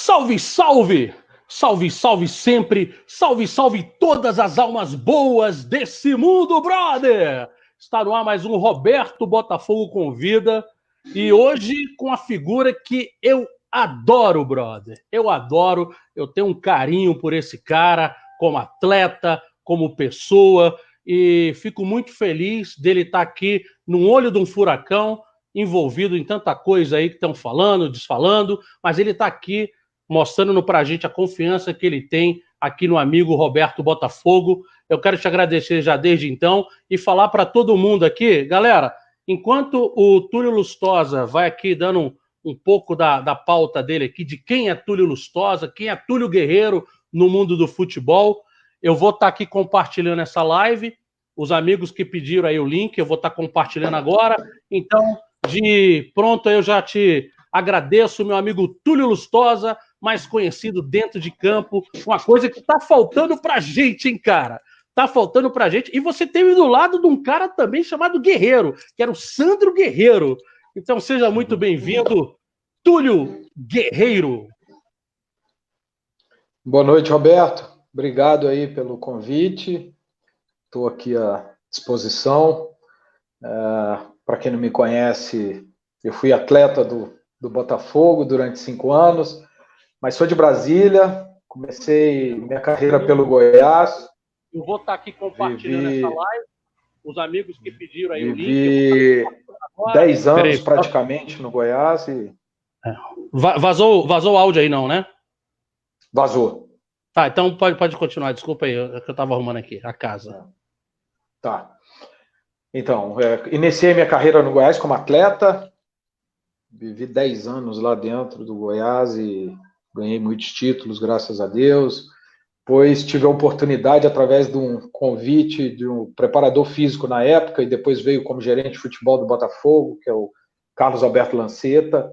Salve, salve! Salve, salve sempre! Salve, salve todas as almas boas desse mundo, brother! Está no ar mais um Roberto Botafogo Convida. E hoje com a figura que eu adoro, brother. Eu adoro, eu tenho um carinho por esse cara, como atleta, como pessoa. E fico muito feliz dele estar aqui no olho de um furacão, envolvido em tanta coisa aí que estão falando, desfalando, mas ele está aqui mostrando para a gente a confiança que ele tem aqui no amigo Roberto Botafogo. Eu quero te agradecer já desde então e falar para todo mundo aqui, galera, enquanto o Túlio Lustosa vai aqui dando um pouco da pauta dele aqui, de quem é Túlio Lustosa, quem é Túlio Guerreiro no mundo do futebol, eu vou estar aqui compartilhando essa live, os amigos que pediram aí o link, eu vou estar compartilhando agora, então, de pronto, eu já te agradeço, meu amigo Túlio Lustosa, mais conhecido dentro de campo, uma coisa que tá faltando pra gente, hein, cara? Tá faltando pra gente. E você teve do lado de um cara também chamado Guerreiro, que era o Sandro Guerreiro. Então seja muito bem-vindo, Túlio Guerreiro. Boa noite, Roberto. Obrigado aí pelo convite. Estou aqui à disposição. Para quem não me conhece, eu fui atleta do Botafogo durante 5 anos, mas sou de Brasília, comecei minha carreira pelo Goiás. Eu vou estar aqui compartilhando essa live, os amigos que pediram aí o link. Vivi 10 anos praticamente no Goiás e... Vazou o áudio aí não, né? Vazou. Tá, então pode continuar, desculpa aí, eu estava arrumando aqui, a casa. Tá. Então, iniciei minha carreira no Goiás como atleta, vivi 10 anos lá dentro do Goiás e ganhei muitos títulos, graças a Deus. Depois tive a oportunidade, através de um convite de um preparador físico na época, e depois veio como gerente de futebol do Botafogo, que é o Carlos Alberto Lanceta,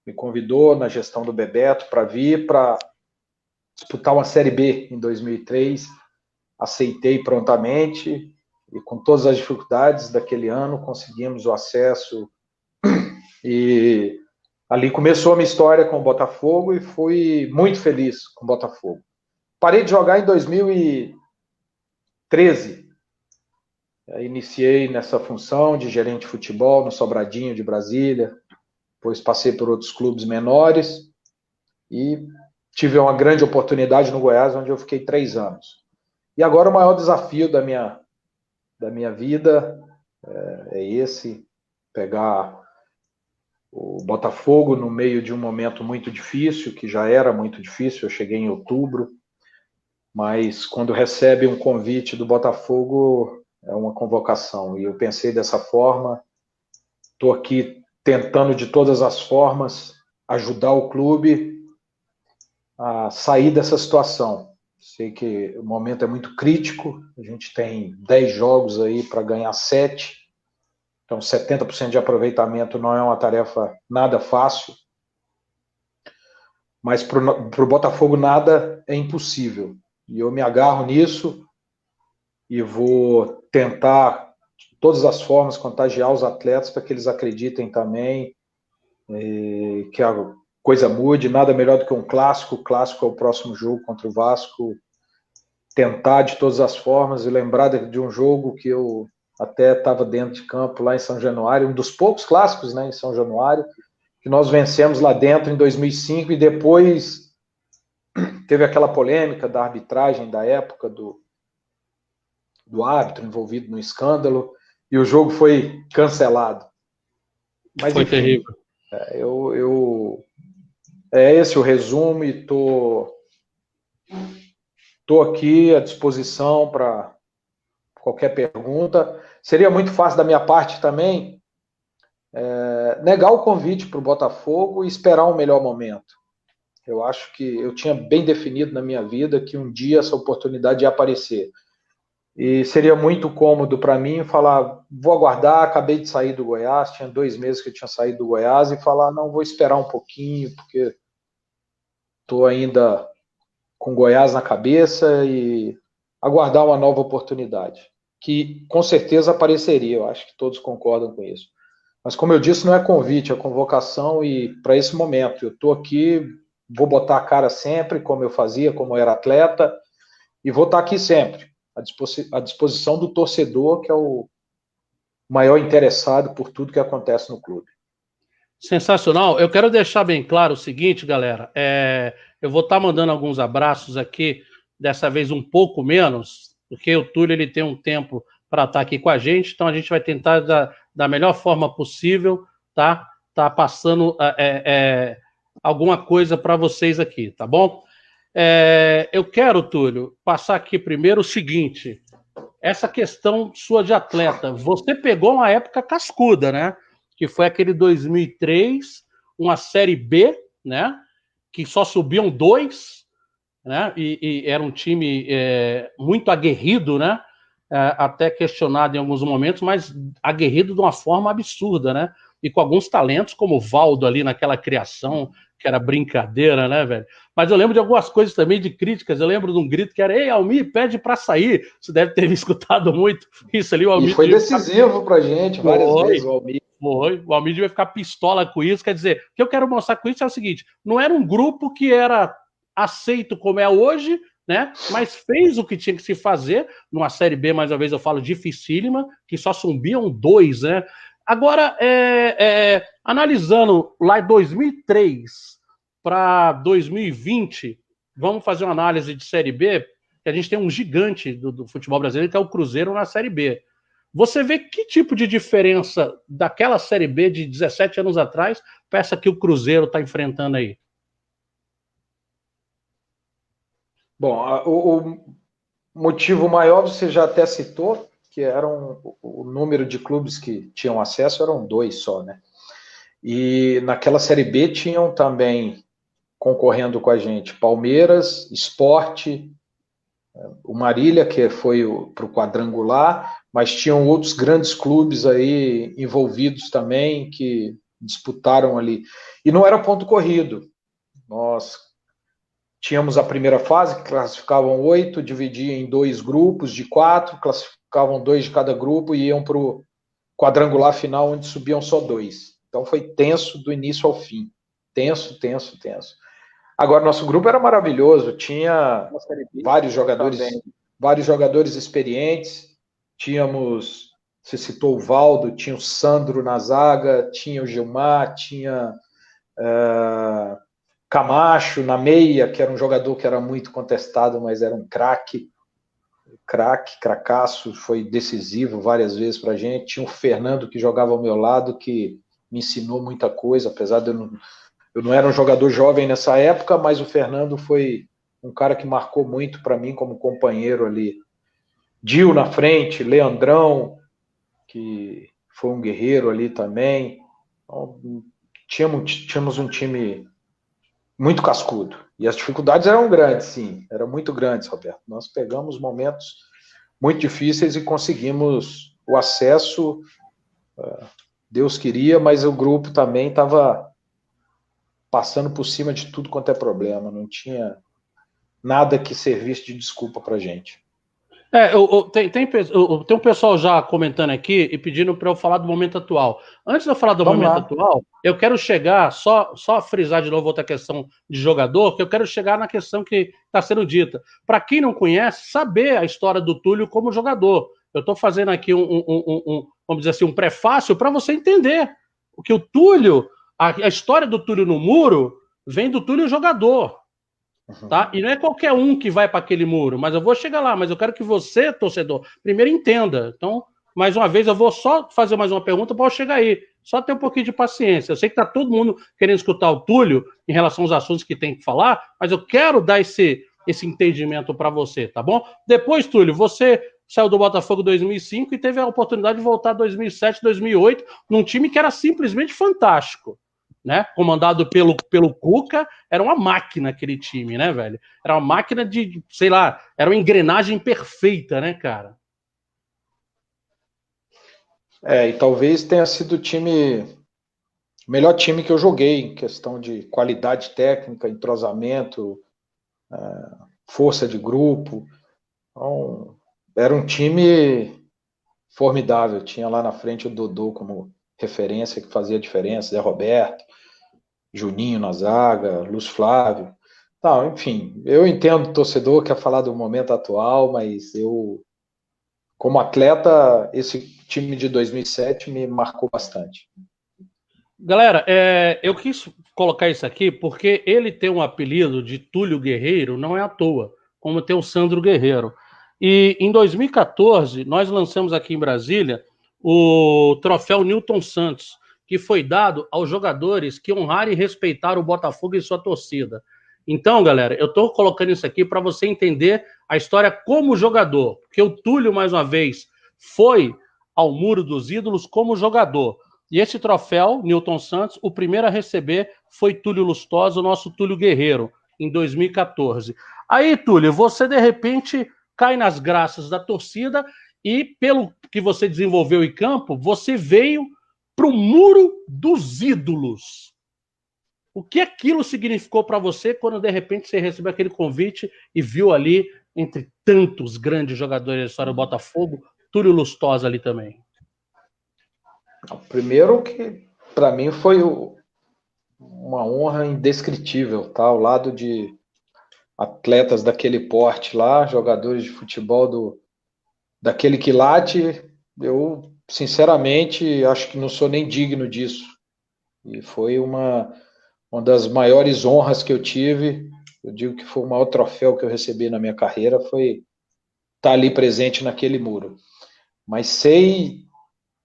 me convidou na gestão do Bebeto para vir para disputar uma Série B em 2003. Aceitei prontamente e com todas as dificuldades daquele ano conseguimos o acesso e ali começou a minha história com o Botafogo e fui muito feliz com o Botafogo. Parei de jogar em 2013. Iniciei nessa função de gerente de futebol no Sobradinho de Brasília, depois passei por outros clubes menores e tive uma grande oportunidade no Goiás, onde eu fiquei 3 anos. E agora o maior desafio da minha vida é esse, pegar o Botafogo no meio de um momento muito difícil, que já era muito difícil, eu cheguei em outubro, mas quando recebe um convite do Botafogo, é uma convocação, e eu pensei dessa forma, estou aqui tentando de todas as formas ajudar o clube a sair dessa situação. Sei que o momento é muito crítico, a gente tem 10 jogos aí para ganhar 7, então 70% de aproveitamento não é uma tarefa nada fácil, mas para o Botafogo nada é impossível. E eu me agarro nisso e vou tentar, de todas as formas, contagiar os atletas para que eles acreditem também, que a coisa mude. Nada melhor do que um clássico. O clássico é o próximo jogo contra o Vasco. Tentar de todas as formas e lembrar de um jogo que eu até estava dentro de campo lá em São Januário, um dos poucos clássicos, né, em São Januário, que nós vencemos lá dentro em 2005 e depois teve aquela polêmica da arbitragem da época do árbitro envolvido no escândalo e o jogo foi cancelado. Mas, foi enfim, terrível. É esse o resumo e estou aqui à disposição para qualquer pergunta. Seria muito fácil da minha parte também negar o convite para o Botafogo e esperar um melhor momento. Eu acho que eu tinha bem definido na minha vida que um dia essa oportunidade ia aparecer. E seria muito cômodo para mim falar, vou aguardar, acabei de sair do Goiás, tinha 2 meses que eu tinha saído do Goiás, e falar, não, vou esperar um pouquinho, porque estou ainda com Goiás na cabeça e aguardar uma nova oportunidade, que com certeza apareceria, eu acho que todos concordam com isso. Mas como eu disse, não é convite, é convocação e para esse momento, eu estou aqui vou botar a cara sempre, como eu fazia, como eu era atleta, e vou estar aqui sempre, à disposição do torcedor, que é o maior interessado por tudo que acontece no clube. Sensacional. Eu quero deixar bem claro o seguinte, galera. Eu vou estar mandando alguns abraços aqui, dessa vez um pouco menos, porque o Túlio ele tem um tempo para estar aqui com a gente, então a gente vai tentar da melhor forma possível, tá passando alguma coisa para vocês aqui, tá bom? Eu quero, Túlio, passar aqui primeiro o seguinte: essa questão sua de atleta, você pegou uma época cascuda, né? Que foi aquele 2003, uma Série B, né? Que só subiam 2, né? E era um time muito aguerrido, né? Até questionado em alguns momentos, mas aguerrido de uma forma absurda, né? E com alguns talentos, como o Valdo ali naquela criação, que era brincadeira, né, velho? Mas eu lembro de algumas coisas também de críticas. Eu lembro de um grito que era: Ei, Almir, pede para sair. Você deve ter escutado muito isso ali. O Almir e foi decisivo pra gente várias vezes, o Almir. O Almir vai ficar pistola com isso. Quer dizer, o que eu quero mostrar com isso é o seguinte: não era um grupo que era aceito como é hoje, né? Mas fez o que tinha que se fazer numa Série B, mais uma vez eu falo, dificílima, que só subiam 2, né? Agora, analisando lá em 2003 para 2020, vamos fazer uma análise de Série B, que a gente tem um gigante do futebol brasileiro, que é o Cruzeiro na Série B. Você vê que tipo de diferença daquela Série B de 17 anos atrás para essa que o Cruzeiro está enfrentando aí? Bom, o motivo maior você já até citou, que o número de clubes que tinham acesso eram 2 só, né? E naquela Série B tinham também concorrendo com a gente Palmeiras, Sport, o Marília, que foi para o quadrangular, mas tinham outros grandes clubes aí envolvidos também que disputaram ali. E não era ponto corrido. Nós tínhamos a primeira fase, que classificavam 8, dividia em 2 grupos de 4, classificavam 2 de cada grupo e iam para o quadrangular final, onde subiam só 2. Então foi tenso do início ao fim. Tenso, tenso, tenso. Agora, nosso grupo era maravilhoso, tinha vários jogadores experientes, tínhamos, você citou o Valdo, tinha o Sandro na zaga, tinha o Gilmar, tinha Camacho na meia, que era um jogador que era muito contestado, mas era um cracaço, foi decisivo várias vezes para a gente. Tinha o Fernando, que jogava ao meu lado, que me ensinou muita coisa, apesar de eu não era um jogador jovem nessa época, mas o Fernando foi um cara que marcou muito para mim como companheiro ali. Dil na frente, Leandrão, que foi um guerreiro ali também. Então, tínhamos um time muito cascudo. E as dificuldades eram grandes, sim. Eram muito grandes, Roberto. Nós pegamos momentos muito difíceis e conseguimos o acesso. Deus queria, mas o grupo também estava passando por cima de tudo quanto é problema. Não tinha nada que servisse de desculpa pra gente. Tem um pessoal já comentando aqui e pedindo para eu falar do momento atual. Antes de eu falar do momento atual, eu quero chegar, só frisar de novo outra questão de jogador, que eu quero chegar na questão que está sendo dita. Para quem não conhece, saber a história do Túlio como jogador. Eu estou fazendo aqui vamos dizer assim, um prefácio para você entender o que o Túlio, a história do Túlio no muro, vem do Túlio jogador. Tá? E não é qualquer um que vai para aquele muro, mas eu vou chegar lá, mas eu quero que você, torcedor, primeiro entenda. Então, mais uma vez, eu vou só fazer mais uma pergunta para eu chegar aí. Só ter um pouquinho de paciência. Eu sei que está todo mundo querendo escutar o Túlio em relação aos assuntos que tem que falar, mas eu quero dar esse entendimento para você, tá bom? Depois, Túlio, você saiu do Botafogo em 2005 e teve a oportunidade de voltar em 2007, 2008, num time que era simplesmente fantástico. Né? Comandado pelo Cuca, era uma máquina aquele time, né, velho? Era uma máquina de, sei lá, era uma engrenagem perfeita, né, cara? E talvez tenha sido o melhor time que eu joguei em questão de qualidade técnica, entrosamento, força de grupo. Então, era um time formidável. Tinha lá na frente o Dodô como referência, que fazia diferença, Zé Roberto, Juninho na zaga, Lúcio Flávio. Tá, enfim, eu entendo o torcedor quer falar do momento atual, mas eu, como atleta, esse time de 2007 me marcou bastante. Galera, eu quis colocar isso aqui porque ele tem um apelido de Túlio Guerreiro, não é à toa, como tem o Sandro Guerreiro. E em 2014, nós lançamos aqui em Brasília o troféu Newton Santos, que foi dado aos jogadores que honraram e respeitaram o Botafogo e sua torcida. Então, galera, eu estou colocando isso aqui para você entender a história como jogador, porque o Túlio, mais uma vez, foi ao Muro dos Ídolos como jogador. E esse troféu, Newton Santos, o primeiro a receber foi Túlio Lustosa, o nosso Túlio Guerreiro, em 2014. Aí, Túlio, você de repente cai nas graças da torcida e, pelo que você desenvolveu em campo, você veio para o Muro dos Ídolos. O que aquilo significou para você quando de repente você recebeu aquele convite e viu ali, entre tantos grandes jogadores da história do Botafogo, Túlio Lustosa ali também? Primeiro que para mim foi uma honra indescritível, tá? Ao lado de atletas daquele porte lá, jogadores de futebol daquele quilate, eu sinceramente acho que não sou nem digno disso. E foi uma das maiores honras que eu tive. Eu digo que foi o maior troféu que eu recebi na minha carreira, foi estar ali presente naquele muro. Mas sei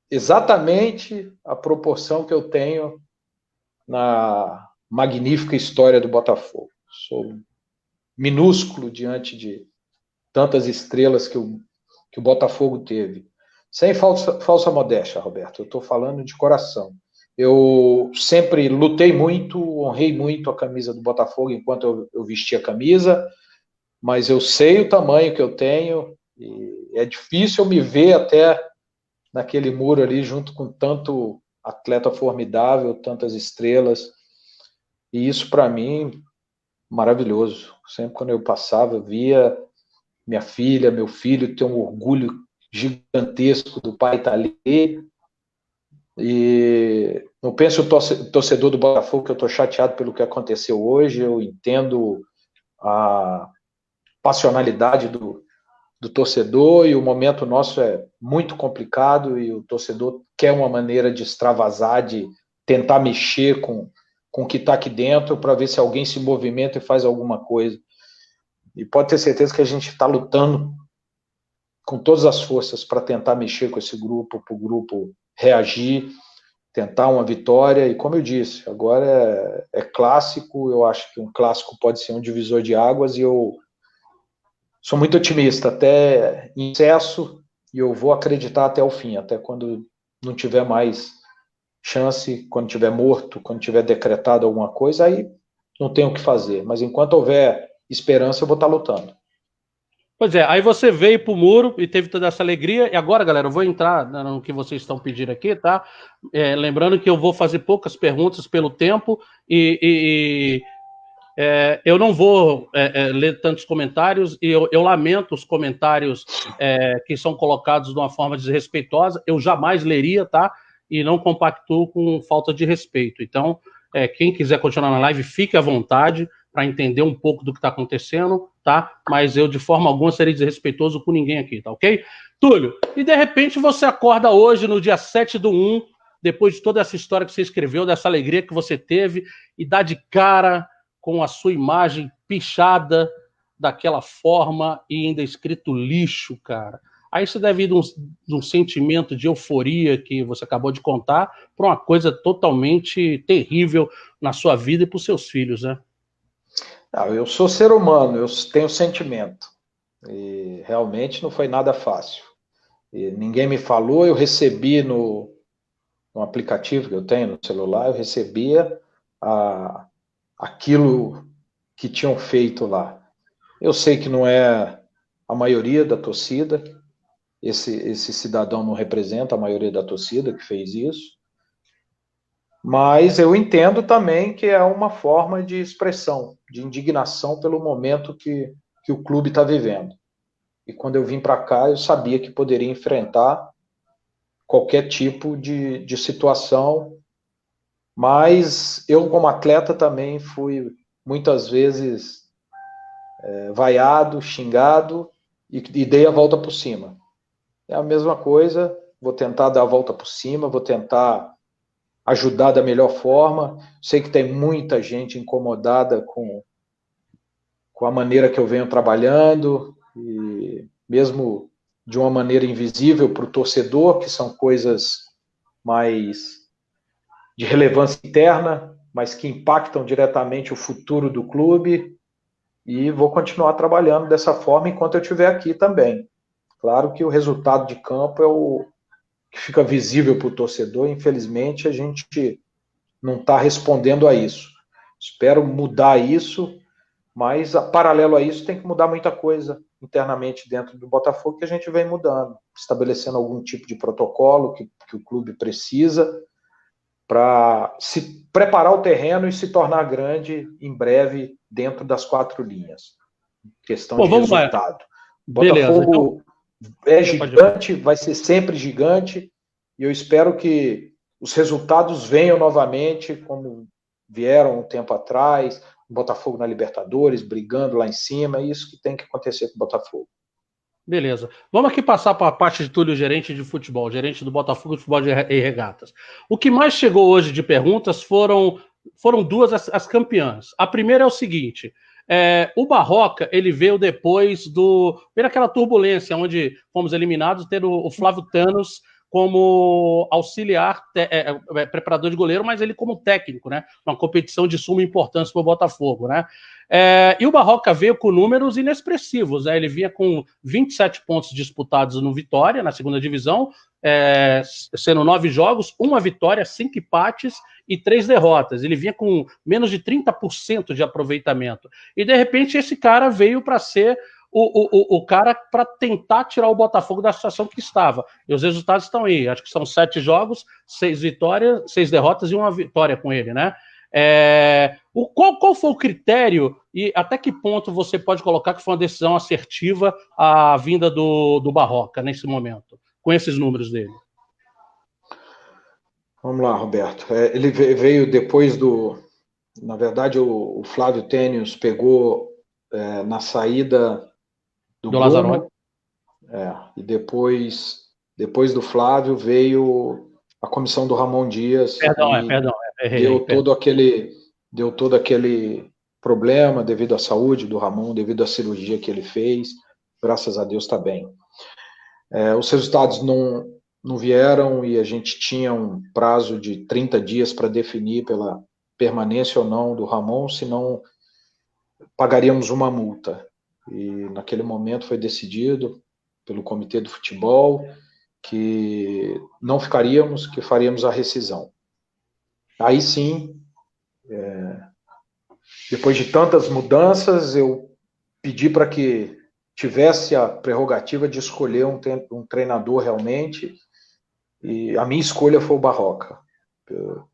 exatamente a proporção que eu tenho na magnífica história do Botafogo. Sou minúsculo diante de tantas estrelas que o Botafogo teve. Sem falsa modéstia, Roberto, eu estou falando de coração. Eu sempre lutei muito, honrei muito a camisa do Botafogo enquanto eu vestia a camisa, mas eu sei o tamanho que eu tenho e é difícil eu me ver até naquele muro ali junto com tanto atleta formidável, tantas estrelas. E isso para mim maravilhoso. Sempre quando eu passava, eu via minha filha, meu filho ter um orgulho gigantesco do pai estar ali. E não penso o torcedor do Botafogo que eu estou chateado pelo que aconteceu hoje. Eu entendo a passionalidade do torcedor e o momento nosso é muito complicado e o torcedor quer uma maneira de extravasar, de tentar mexer com o que está aqui dentro para ver se alguém se movimenta e faz alguma coisa. E pode ter certeza que a gente está lutando com todas as forças para tentar mexer com esse grupo, para o grupo reagir, tentar uma vitória. E como eu disse, agora é clássico, eu acho que um clássico pode ser um divisor de águas e eu sou muito otimista, até em excesso, e eu vou acreditar até o fim, até quando não tiver mais chance, quando tiver morto, quando tiver decretado alguma coisa, aí não tem o que fazer. Mas enquanto houver esperança, eu vou estar lutando. Pois é, aí você veio pro muro e teve toda essa alegria. E agora, galera, eu vou entrar no que vocês estão pedindo aqui, tá? Lembrando que eu vou fazer poucas perguntas pelo tempo e eu não vou ler tantos comentários e eu lamento os comentários que são colocados de uma forma desrespeitosa. Eu jamais leria, tá? E não compactuo com falta de respeito. Então, quem quiser continuar na live, fique à vontade para entender um pouco do que está acontecendo, tá? Mas eu, de forma alguma, serei desrespeitoso com ninguém aqui, tá ok? Túlio, e de repente você acorda hoje, no dia 7/1, depois de toda essa história que você escreveu, dessa alegria que você teve, e dá de cara com a sua imagem pichada daquela forma e ainda escrito lixo, cara. Aí você deve ir de um sentimento de euforia que você acabou de contar para uma coisa totalmente terrível na sua vida e para os seus filhos, né? Não, eu sou ser humano, eu tenho sentimento. E realmente não foi nada fácil. E ninguém me falou, eu recebi no aplicativo que eu tenho no celular, eu recebia aquilo que tinham feito lá. Eu sei que não é a maioria da torcida, esse cidadão não representa a maioria da torcida que fez isso, mas eu entendo também que é uma forma de expressão, de indignação pelo momento que o clube está vivendo. E quando eu vim para cá, eu sabia que poderia enfrentar qualquer tipo de situação Mas eu, como atleta, também fui muitas vezes vaiado, xingado e dei a volta por cima. É a mesma coisa, vou tentar dar a volta por cima, vou tentar ajudar da melhor forma. Sei que tem muita gente incomodada com a maneira que eu venho trabalhando, e mesmo de uma maneira invisível para o torcedor, que são coisas mais de relevância interna, mas que impactam diretamente o futuro do clube, e vou continuar trabalhando dessa forma enquanto eu estiver aqui também. Claro que o resultado de campo é o que fica visível para o torcedor, infelizmente a gente não está respondendo a isso. Espero mudar isso, mas paralelo a isso tem que mudar muita coisa internamente dentro do Botafogo, que a gente vem mudando, estabelecendo algum tipo de protocolo que o clube precisa para se preparar o terreno e se tornar grande em breve dentro das 4 linhas. Questão Pô, de vamos lá. resultado. Beleza. Então, Botafogo é gigante, vai ser sempre gigante, e eu espero que os resultados venham novamente, como vieram um tempo atrás, o Botafogo na Libertadores, brigando lá em cima, é isso que tem que acontecer com o Botafogo. beleza. Vamos aqui passar para a parte de Túlio, gerente de futebol, gerente do Botafogo de Futebol e Regatas. O que mais chegou hoje de perguntas foram duas as campeãs. A primeira é o seguinte: o Barroca, ele veio depois veio aquela turbulência onde fomos eliminados, ter o Flávio Thanos como auxiliar, preparador de goleiro, mas ele como técnico, né? Uma competição de suma importância para o Botafogo, né? E o Barroca veio com números inexpressivos, né? Ele vinha com 27 pontos disputados no Vitória, na segunda divisão, sendo 9 jogos, 1 vitória, 5 empates e 3 derrotas. Ele vinha com menos de 30% de aproveitamento. E, de repente, esse cara veio para ser o cara para tentar tirar o Botafogo da situação que estava. E os resultados estão aí. Acho que são 7 jogos, 6 vitórias, 6 derrotas e 1 vitória com ele, né? Qual foi o critério e até que ponto você pode colocar que foi uma decisão assertiva a vinda do Barroca nesse momento, com esses números dele? Vamos lá, Roberto. Ele veio depois Na verdade, o Flávio Tênios pegou na saída do Lazzaroni. Bruno, e depois do Flávio veio a comissão do Ramon Dias, deu todo aquele problema devido à saúde do Ramon, devido à cirurgia que ele fez. Graças a Deus está bem. Os resultados não vieram e a gente tinha um prazo de 30 dias para definir pela permanência ou não do Ramon, senão pagaríamos uma multa. E naquele momento foi decidido pelo comitê do futebol que não ficaríamos, que faríamos a rescisão. Aí sim, depois de tantas mudanças, eu pedi para que tivesse a prerrogativa de escolher um treinador realmente, e a minha escolha foi o Barroca.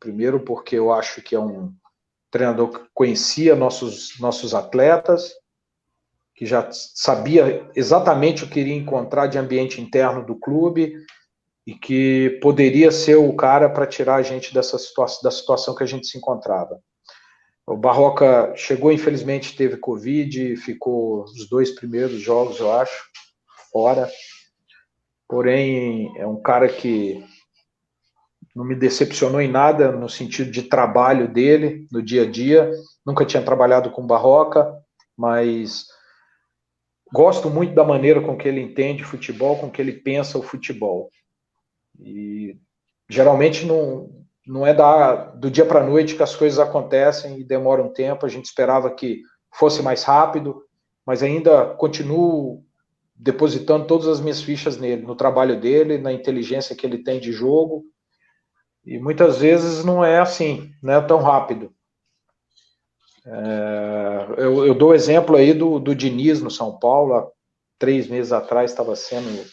Primeiro porque eu acho que é um treinador que conhecia nossos atletas, que já sabia exatamente o que iria encontrar de ambiente interno do clube e que poderia ser o cara para tirar a gente da situação que a gente se encontrava. O Barroca chegou, infelizmente, teve Covid, ficou os 2 primeiros jogos, eu acho, fora. Porém, é um cara que não me decepcionou em nada no sentido de trabalho dele, no dia a dia. Nunca tinha trabalhado com Barroca, mas gosto muito da maneira com que ele entende futebol, com que ele pensa o futebol. E geralmente não é do dia para a noite que as coisas acontecem e demora um tempo. A gente esperava que fosse mais rápido, mas ainda continuo depositando todas as minhas fichas nele, no trabalho dele, na inteligência que ele tem de jogo. E muitas vezes não é assim, não é tão rápido. Eu dou exemplo aí do Diniz no São Paulo, há 3 meses atrás estava sendo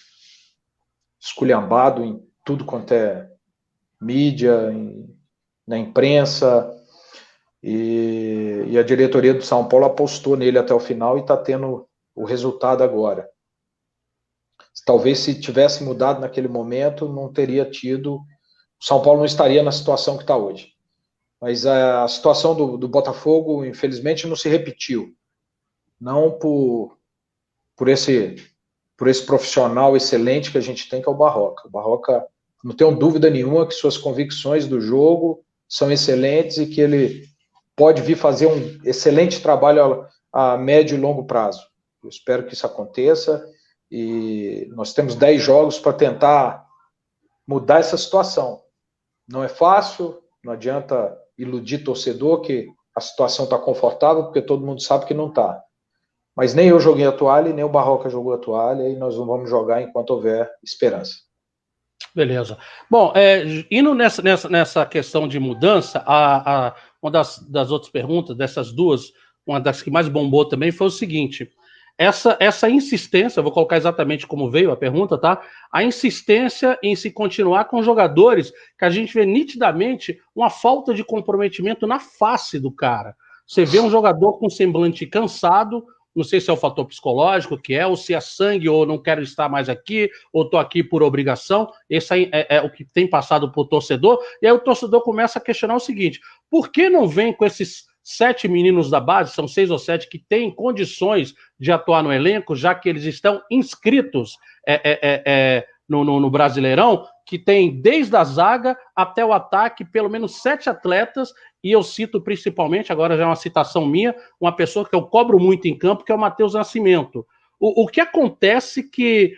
esculhambado em tudo quanto é mídia, na imprensa, e a diretoria do São Paulo apostou nele até o final e está tendo o resultado agora. Talvez se tivesse mudado naquele momento, não teria tido, o São Paulo não estaria na situação que está hoje. Mas a situação do Botafogo, infelizmente, não se repetiu. Não por esse profissional excelente que a gente tem, que é o Barroca. O Barroca, não tenho dúvida nenhuma que suas convicções do jogo são excelentes e que ele pode vir fazer um excelente trabalho a médio e longo prazo. Eu espero que isso aconteça e nós temos 10 jogos para tentar mudar essa situação. Não é fácil, não adianta iludir torcedor que a situação está confortável, porque todo mundo sabe que não está. Mas nem eu joguei a toalha, nem o Barroca jogou a toalha, e nós não vamos jogar enquanto houver esperança. Beleza. Bom, indo nessa questão de mudança, uma das outras perguntas, dessas duas, uma das que mais bombou também foi o seguinte: essa insistência, eu vou colocar exatamente como veio a pergunta, tá? A insistência em se continuar com jogadores que a gente vê nitidamente uma falta de comprometimento na face do cara. Você vê um jogador com semblante cansado, não sei se é o fator psicológico que é, ou se é sangue, ou não quero estar mais aqui, ou estou aqui por obrigação. Esse aí é o que tem passado para o torcedor. E aí o torcedor começa a questionar o seguinte: por que não vem com esses 7 meninos da base, são 6 ou 7, que têm condições de atuar no elenco, já que eles estão inscritos no Brasileirão, que tem desde a zaga até o ataque pelo menos 7 atletas, e eu cito principalmente, agora já é uma citação minha, uma pessoa que eu cobro muito em campo, que é o Matheus Nascimento. O que acontece que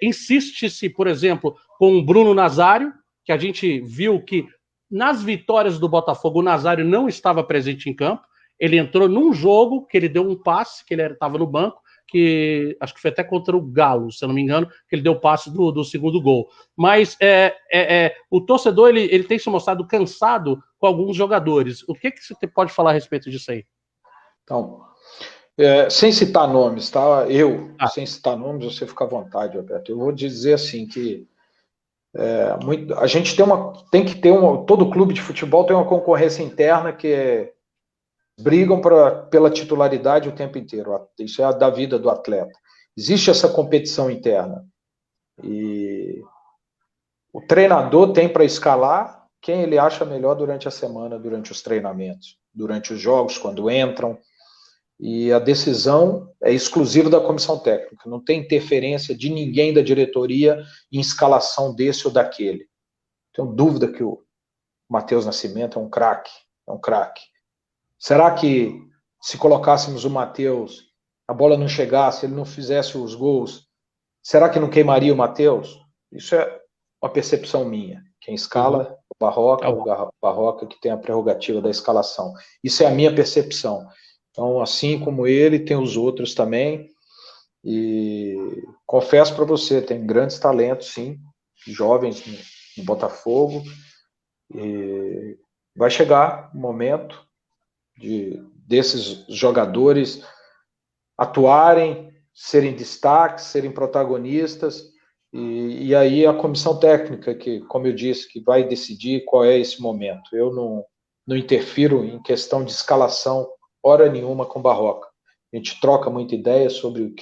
insiste-se, por exemplo, com o Bruno Nazário, que a gente viu que nas vitórias do Botafogo o Nazário não estava presente em campo, ele entrou num jogo que ele deu um passe, que ele estava no banco, que acho que foi até contra o Galo, se eu não me engano, que ele deu o passe do segundo gol. Mas o torcedor ele tem se mostrado cansado com alguns jogadores. O que você pode falar a respeito disso aí? Então, sem citar nomes, tá? Sem citar nomes, você fica à vontade, Roberto. Eu vou dizer assim que a gente tem que ter todo clube de futebol tem uma concorrência interna que brigam pela titularidade o tempo inteiro. Isso é da vida do atleta. Existe essa competição interna. E o treinador tem para escalar quem ele acha melhor durante a semana, durante os treinamentos, durante os jogos, quando entram. E a decisão é exclusiva da comissão técnica. Não tem interferência de ninguém da diretoria em escalação desse ou daquele. Tenho dúvida que o Matheus Nascimento é um craque. É um craque. Será que se colocássemos o Matheus, a bola não chegasse, ele não fizesse os gols, será que não queimaria o Matheus? Isso é uma percepção minha. Quem escala o Barroca que tem a prerrogativa da escalação. Isso é a minha percepção. Então, assim como ele, tem os outros também. E confesso para você, tem grandes talentos, sim, jovens no Botafogo. E vai chegar o momento desses jogadores atuarem, serem destaques, serem protagonistas, e aí a comissão técnica, que, como eu disse, que vai decidir qual é esse momento. Eu não interfiro em questão de escalação, hora nenhuma, com o Barroca. A gente troca muita ideia sobre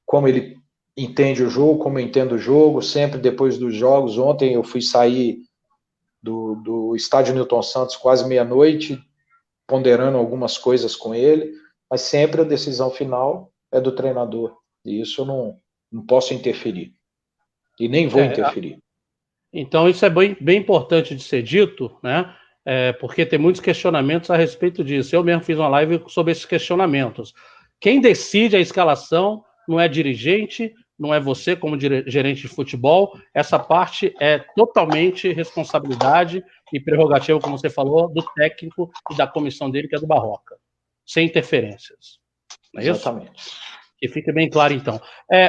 como ele entende o jogo, como eu entendo o jogo, sempre depois dos jogos. Ontem eu fui sair do estádio Newton Santos quase meia-noite, ponderando algumas coisas com ele, mas sempre a decisão final é do treinador, e isso eu não posso interferir, e nem vou interferir. Então isso é bem importante de ser dito, né? Porque tem muitos questionamentos a respeito disso. Eu mesmo fiz uma live sobre esses questionamentos. Quem decide a escalação não é dirigente, não é você como gerente de futebol. Essa parte é totalmente responsabilidade e prerrogativa, como você falou, do técnico e da comissão dele, que é do Barroca. Sem interferências. Não é Exatamente. isso? Que fique bem claro, então.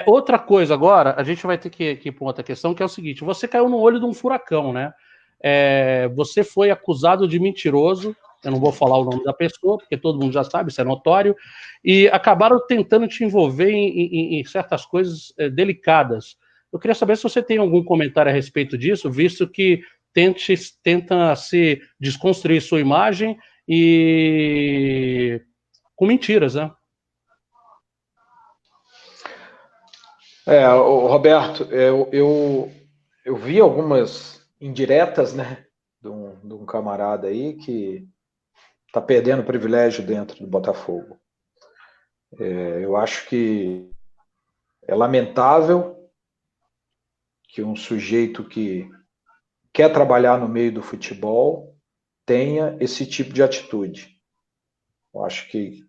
Outra coisa agora, a gente vai ter que ir para outra questão, que é o seguinte: você caiu no olho de um furacão, né? Você foi acusado de mentiroso, eu não vou falar o nome da pessoa, porque todo mundo já sabe, isso é notório, e acabaram tentando te envolver em certas coisas delicadas. Eu queria saber se você tem algum comentário a respeito disso, visto que tenta se desconstruir sua imagem e com mentiras, né? Roberto, eu vi algumas indiretas, né, de um camarada aí que está perdendo privilégio dentro do Botafogo. Eu acho que é lamentável que um sujeito que quer trabalhar no meio do futebol tenha esse tipo de atitude. Eu acho que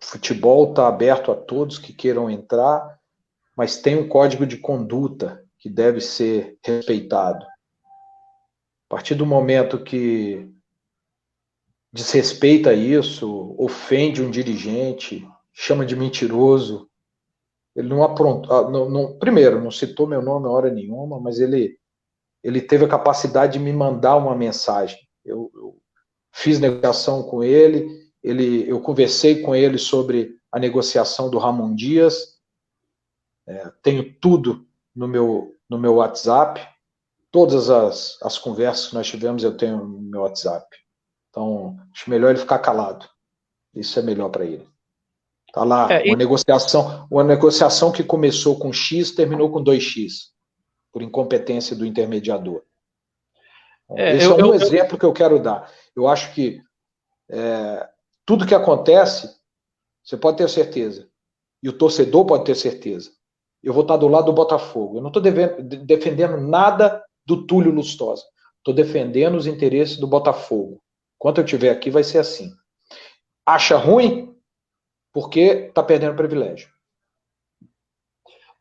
o futebol está aberto a todos que queiram entrar, mas tem um código de conduta que deve ser respeitado. A partir do momento que desrespeita isso, ofende um dirigente, chama de mentiroso, ele não aprontou, primeiro, não citou meu nome a hora nenhuma, mas ele teve a capacidade de me mandar uma mensagem. Eu fiz negociação com ele, eu conversei com ele sobre a negociação do Ramon Dias, tenho tudo no meu WhatsApp, todas as conversas que nós tivemos eu tenho no meu WhatsApp. Então, acho melhor ele ficar calado. Isso é melhor para ele. Tá lá, uma negociação que começou com X, terminou com 2X, por incompetência do intermediador. Esse é um exemplo que eu quero dar. Eu acho que tudo que acontece, você pode ter certeza, e o torcedor pode ter certeza, eu vou estar do lado do Botafogo. Eu não estou defendendo nada do Túlio Lustosa. Estou defendendo os interesses do Botafogo. Enquanto eu estiver aqui, vai ser assim. Acha ruim porque está perdendo privilégio.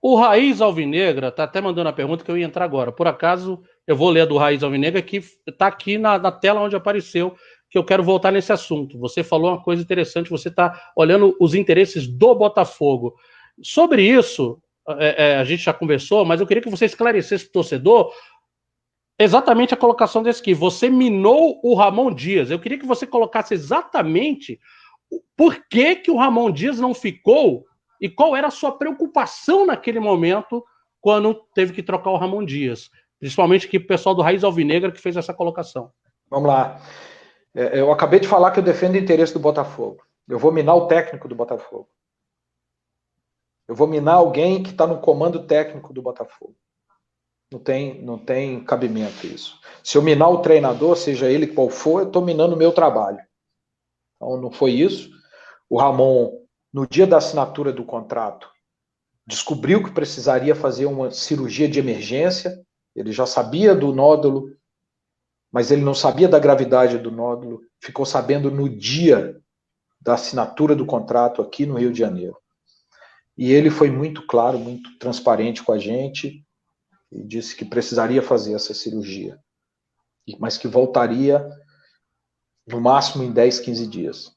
O Raiz Alvinegra está até mandando a pergunta que eu ia entrar agora. Por acaso, eu vou ler a do Raiz Alvinegra, que está aqui na tela onde apareceu, que eu quero voltar nesse assunto. Você falou uma coisa interessante, você está olhando os interesses do Botafogo. Sobre isso, a gente já conversou, mas eu queria que você esclarecesse para o torcedor exatamente a colocação desse aqui. Você minou o Ramon Dias. Eu queria que você colocasse exatamente por que o Ramon Dias não ficou e qual era a sua preocupação naquele momento quando teve que trocar o Ramon Dias. Principalmente que o pessoal do Raiz Alvinegra que fez essa colocação. Vamos lá. Eu acabei de falar que eu defendo o interesse do Botafogo. Eu vou minar o técnico do Botafogo. Eu vou minar alguém que está no comando técnico do Botafogo. Não tem cabimento isso. Se eu minar o treinador, seja ele qual for, eu estou minando o meu trabalho. Então, não foi isso. O Ramon, no dia da assinatura do contrato, descobriu que precisaria fazer uma cirurgia de emergência. Ele já sabia do nódulo, mas ele não sabia da gravidade do nódulo. Ficou sabendo no dia da assinatura do contrato aqui no Rio de Janeiro. E ele foi muito claro, muito transparente com a gente e disse que precisaria fazer essa cirurgia, mas que voltaria no máximo em 10, 15 dias.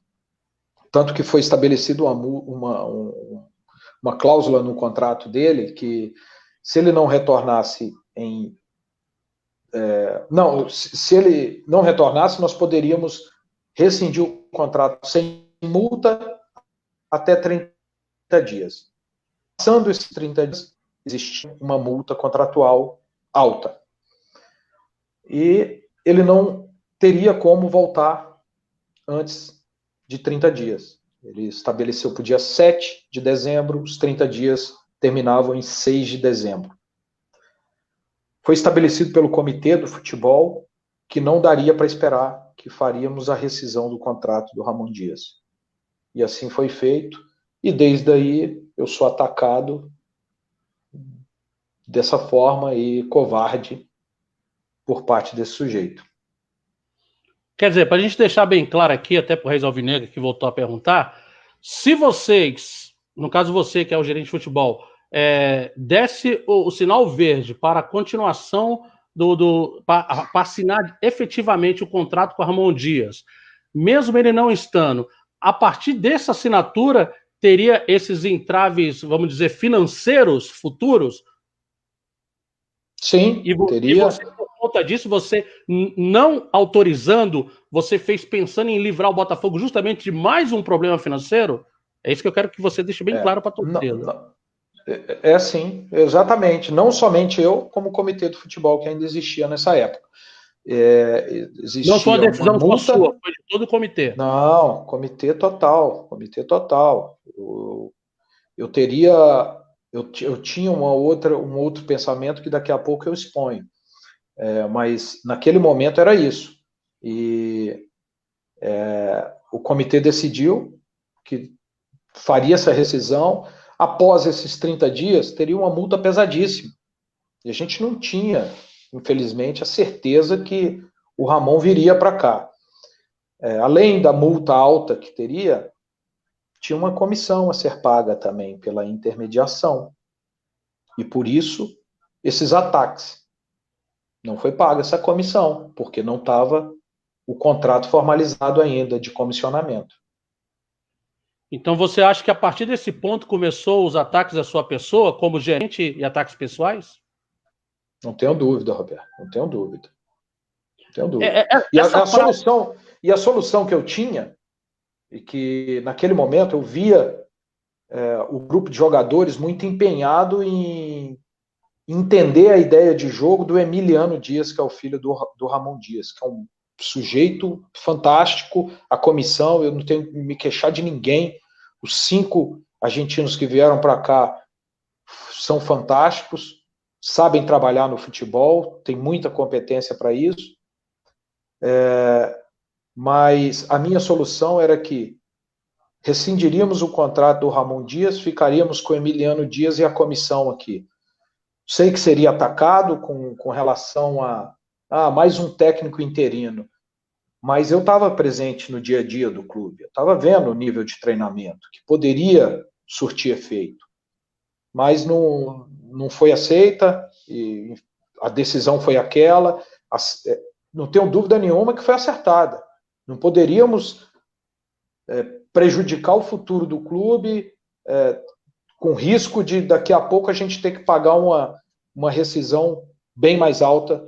Tanto que foi estabelecida uma cláusula no contrato dele que se ele não retornasse se ele não retornasse, nós poderíamos rescindir o contrato sem multa até 30 dias. Passando esses 30 dias, existia uma multa contratual alta. E ele não teria como voltar antes de 30 dias. Ele estabeleceu para o dia 7 de dezembro, os 30 dias terminavam em 6 de dezembro. Foi estabelecido pelo Comitê do Futebol que não daria para esperar, que faríamos a rescisão do contrato do Ramon Dias. E assim foi feito, e desde aí eu sou atacado dessa forma e covarde por parte desse sujeito. Quer dizer, para a gente deixar bem claro aqui, até para o Reis Alvinegra que voltou a perguntar, se vocês, no caso você que é o gerente de futebol, desse o sinal verde para a continuação para assinar efetivamente o contrato com o Ramon Dias, mesmo ele não estando, a partir dessa assinatura teria esses entraves, vamos dizer, financeiros futuros? Sim, teria. E você, por conta disso, você não autorizando, você fez pensando em livrar o Botafogo justamente de mais um problema financeiro? É isso que eu quero que você deixe bem claro para todo mundo. Sim, exatamente. Não somente eu, como o Comitê do Futebol, que ainda existia nessa época. Existia não foi uma decisão multa, só sua, foi de todo o comitê. Não, comitê total. Eu tinha um outro pensamento que daqui a pouco eu exponho. Mas naquele momento era isso. E o comitê decidiu que faria essa rescisão. Após esses 30 dias, teria uma multa pesadíssima. E a gente não tinha, infelizmente, a certeza que o Ramon viria para cá. Além da multa alta que teria, tinha uma comissão a ser paga também pela intermediação. E por isso, esses ataques. Não foi paga essa comissão, porque não estava o contrato formalizado ainda de comissionamento. Então você acha que a partir desse ponto começou os ataques à sua pessoa como gerente e ataques pessoais? Não tenho dúvida, Roberto, não tenho dúvida. Não tenho dúvida. E a solução que eu tinha, e que naquele momento eu via o grupo de jogadores muito empenhado em entender a ideia de jogo do Emiliano Dias, que é o filho do Ramon Dias, que é um sujeito fantástico, a comissão, eu não tenho que me queixar de ninguém, os 5 argentinos que vieram para cá são fantásticos, sabem trabalhar no futebol, tem muita competência para isso, mas a minha solução era que rescindiríamos o contrato do Ramon Dias, ficaríamos com o Emiliano Dias e a comissão aqui. Sei que seria atacado com relação a mais um técnico interino, mas eu estava presente no dia a dia do clube, eu estava vendo o nível de treinamento, que poderia surtir efeito, mas não foi aceita, e a decisão foi aquela, não tenho dúvida nenhuma que foi acertada. Não poderíamos prejudicar o futuro do clube, com risco de daqui a pouco a gente ter que pagar uma rescisão bem mais alta,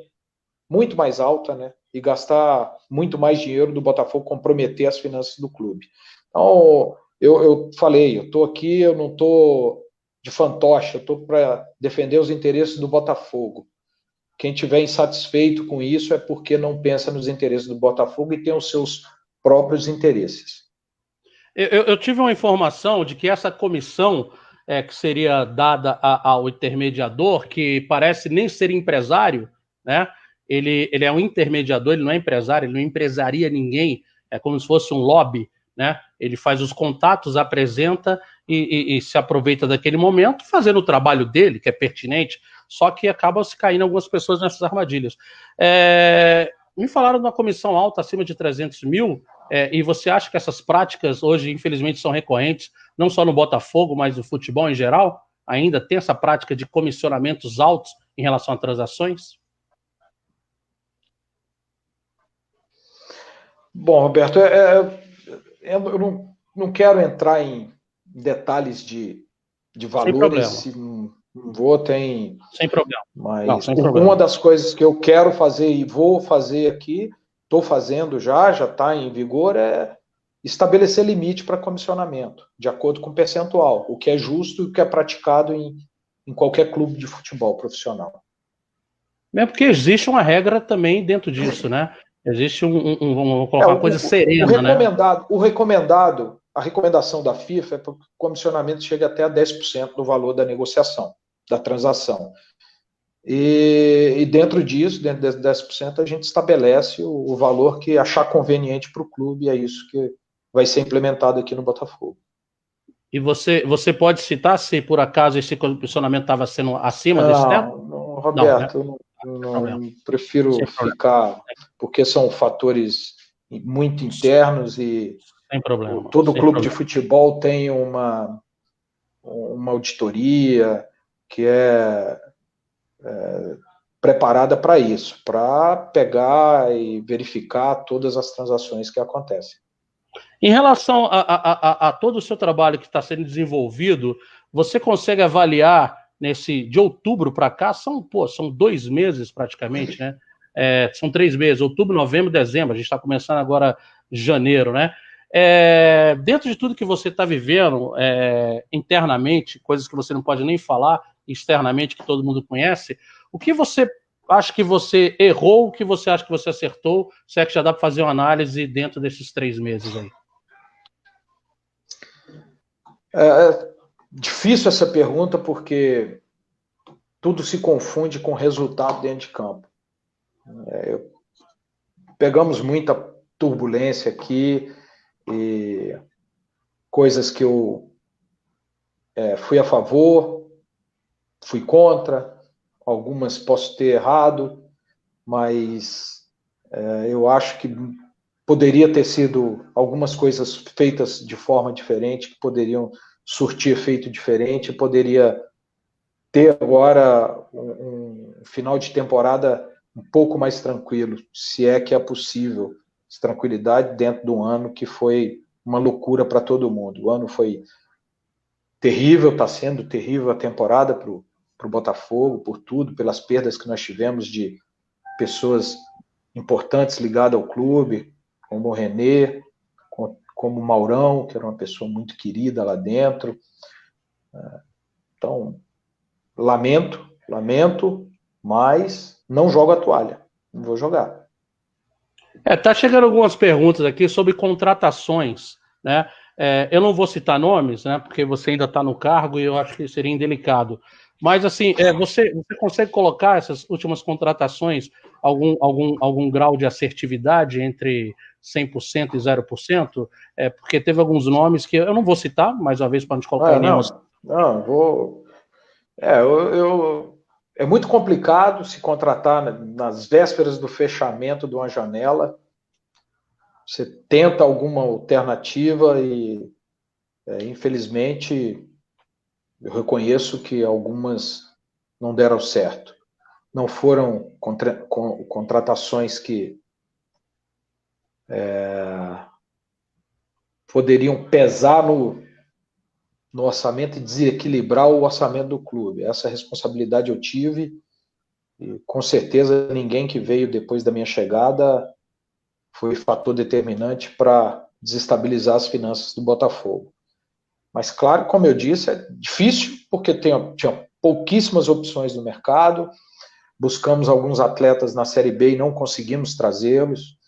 muito mais alta, né? E gastar muito mais dinheiro do Botafogo, comprometer as finanças do clube. Então, eu falei, eu estou aqui, eu não estou de fantoche, eu estou para defender os interesses do Botafogo. Quem estiver insatisfeito com isso é porque não pensa nos interesses do Botafogo e tem os seus próprios interesses. Eu tive uma informação de que essa comissão que seria dada ao intermediador, que parece nem ser empresário, né? Ele é um intermediador, ele não é empresário, ele não empresaria ninguém, é como se fosse um lobby, né? Ele faz os contatos, apresenta e se aproveita daquele momento, fazendo o trabalho dele, que é pertinente, só que acabam se caindo algumas pessoas nessas armadilhas. Me falaram de uma comissão alta, acima de 300 mil, e você acha que essas práticas hoje, infelizmente, são recorrentes, não só no Botafogo, mas no futebol em geral? Ainda tem essa prática de comissionamentos altos em relação a transações? Bom, Roberto, eu não quero entrar em detalhes de valores, se não vou, tem... Sem problema. Mas não, sem problema. Uma das coisas que eu quero fazer e vou fazer aqui, estou fazendo já está em vigor, é estabelecer limite para comissionamento, de acordo com o percentual, o que é justo e o que é praticado em qualquer clube de futebol profissional. Mesmo porque existe uma regra também dentro disso, né? Existe vamos colocar uma coisa serena, né? A recomendação da FIFA é para que o comissionamento chegue até a 10% do valor da negociação, da transação. E dentro disso, dentro desses 10%, a gente estabelece o valor que achar conveniente para o clube, e é isso que vai ser implementado aqui no Botafogo. E você pode citar se por acaso esse comissionamento estava sendo acima desse teto? Não, Roberto, não prefiro ficar, porque são fatores muito internos e sem problema, todo clube de futebol tem uma auditoria que é preparada para isso, para pegar e verificar todas as transações que acontecem. Em relação a todo o seu trabalho que está sendo desenvolvido, você consegue avaliar de outubro para cá, são 2 meses praticamente, né? São 3 meses, outubro, novembro, dezembro, a gente está começando agora janeiro, né? Dentro de tudo que você está vivendo internamente, coisas que você não pode nem falar externamente, que todo mundo conhece, o que você acha que você errou, o que você acha que você acertou, se é que já dá para fazer uma análise dentro desses 3 meses aí? É difícil essa pergunta porque tudo se confunde com resultado dentro de campo. Pegamos muita turbulência aqui, e coisas que eu fui a favor, fui contra, algumas posso ter errado, mas eu acho que poderia ter sido algumas coisas feitas de forma diferente, que poderiam surtir efeito diferente, poderia ter agora um final de temporada um pouco mais tranquilo, se é que é possível, tranquilidade dentro de um ano que foi uma loucura para todo mundo. O ano foi terrível, está sendo terrível a temporada para o Botafogo, por tudo, pelas perdas que nós tivemos de pessoas importantes ligadas ao clube, como o René, como o Maurão, que era uma pessoa muito querida lá dentro. Então, lamento, mas não jogo a toalha, não vou jogar. Tá chegando algumas perguntas aqui sobre contratações, né? Eu não vou citar nomes, né? Porque você ainda está no cargo e eu acho que seria indelicado. Mas, assim, você consegue colocar essas últimas contratações algum grau de assertividade entre 100% e 0%? Porque teve alguns nomes que eu não vou citar, mais uma vez, para não te colocar em nenhuma... Não, vou... É muito complicado se contratar nas vésperas do fechamento de uma janela. Você tenta alguma alternativa e, infelizmente, eu reconheço que algumas não deram certo. Não foram contratações que poderiam pesar no orçamento e desequilibrar o orçamento do clube. Essa responsabilidade eu tive e, com certeza, ninguém que veio depois da minha chegada foi fator determinante para desestabilizar as finanças do Botafogo. Mas, claro, como eu disse, é difícil, porque tinha pouquíssimas opções no mercado. Buscamos alguns atletas na Série B e não conseguimos trazê-los.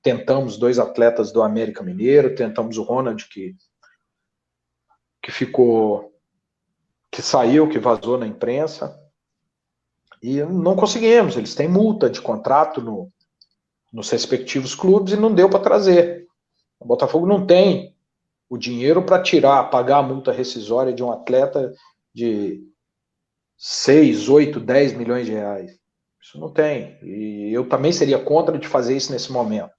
Tentamos dois atletas do América Mineiro, tentamos o Ronald, que saiu, que vazou na imprensa, e não conseguimos. Eles têm multa de contrato nos respectivos clubes e não deu para trazer. O Botafogo não tem o dinheiro para pagar a multa rescisória de um atleta de 6, 8, 10 milhões de reais. Isso não tem. E eu também seria contra de fazer isso nesse momento.